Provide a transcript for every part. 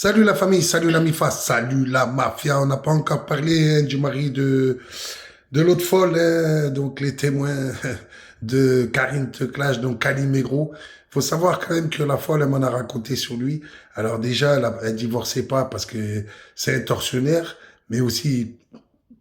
Salut la famille, salut la MIFA, salut la mafia. On n'a pas encore parlé du mari de l'autre folle, donc les témoins de Karine Teclage, donc Kali Megro. Faut savoir quand même que la folle, elle m'en a raconté sur lui. Alors déjà, elle divorçait pas parce que c'est un tortionnaire, mais aussi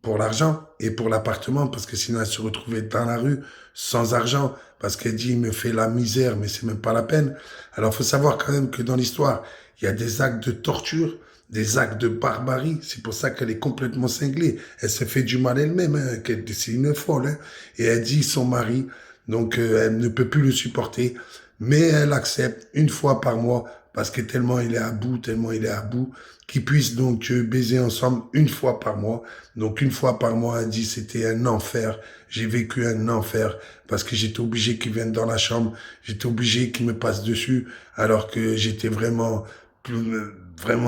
pour l'argent et pour l'appartement parce que sinon elle se retrouvait dans la rue sans argent parce qu'elle dit il me fait la misère mais c'est même pas la peine. Alors faut savoir quand même que dans l'histoire il y a des actes de torture, des actes de barbarie. C'est pour ça qu'elle est complètement cinglée. Elle se fait du mal elle-même, hein, c'est une folle. Hein. Et elle dit son mari, donc elle ne peut plus le supporter, mais elle accepte une fois par mois parce que tellement il est à bout, tellement il est à bout, qu'ils puissent donc baiser ensemble une fois par mois. Donc une fois par mois, elle dit c'était un enfer. J'ai vécu un enfer parce que j'étais obligé qu'ils viennent dans la chambre, j'étais obligé qu'ils me passent dessus alors que j'étais vraiment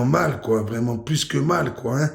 mal, quoi, vraiment plus que mal, quoi. Hein.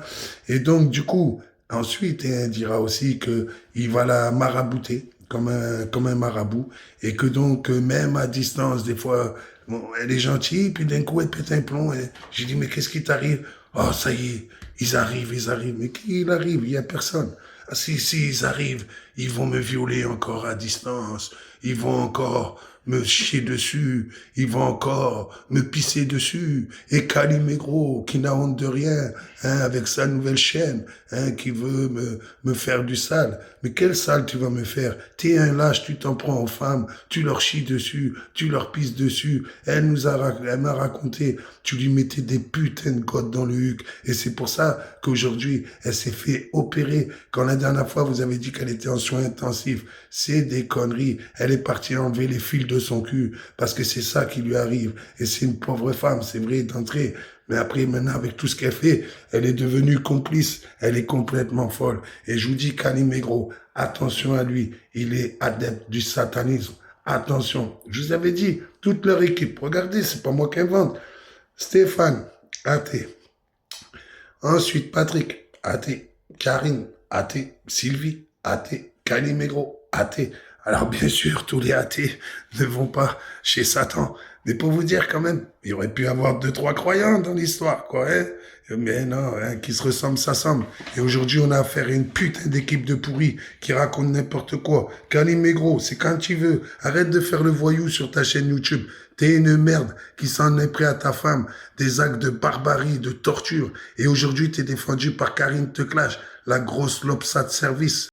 Et donc du coup, ensuite, elle dira aussi que il va la marabouter comme un marabout et que donc même à distance, des fois, bon, elle est gentille, puis d'un coup elle pète un plomb. Et j'ai dit mais qu'est-ce qui t'arrive? Oh ça y est, ils arrivent, ils arrivent. Mais qui il arrive? Il y a personne. Ah si, ils arrivent, ils vont me violer encore à distance, ils vont encore me chier dessus, ils vont encore me pisser dessus. Et Calimero, qui n'a honte de rien, hein, avec sa nouvelle chaîne, hein, qui veut me faire du sale. Mais quel sale tu vas me faire? T'es un lâche, tu t'en prends aux femmes, tu leur chies dessus, tu leur pisses dessus. Elle m'a raconté, tu lui mettais des putains de gottes dans le huc. Et c'est pour ça qu'aujourd'hui, elle s'est fait opérer. Quand la dernière fois, vous avez dit qu'elle était en soins intensifs. C'est des conneries. Elle est partie enlever les fils de son cul parce que c'est ça qui lui arrive. Et c'est une pauvre femme, c'est vrai, d'entrée. Mais après, maintenant, avec tout ce qu'elle fait, elle est devenue complice. Elle est complètement folle. Et je vous dis, Calimero, attention à lui. Il est adepte du satanisme. Attention. Je vous avais dit, toute leur équipe. Regardez, c'est pas moi qui invente. Stéphane, athée. Ensuite, Patrick, athée. Karine, athée. Sylvie, athée. Calimero, athée. Alors bien sûr, tous les athées ne vont pas chez Satan. Mais pour vous dire quand même, il y aurait pu avoir deux, trois croyants dans l'histoire, quoi. Hein, mais non, hein, qui se ressemblent, s'assemblent. Et aujourd'hui, on a affaire à une putain d'équipe de pourris qui raconte n'importe quoi. Calimero, c'est quand tu veux. Arrête de faire le voyou sur ta chaîne YouTube. T'es une merde qui s'en est pris à ta femme. Des actes de barbarie, de torture. Et aujourd'hui, t'es défendu par Karine Teclage, la grosse lopsa de service.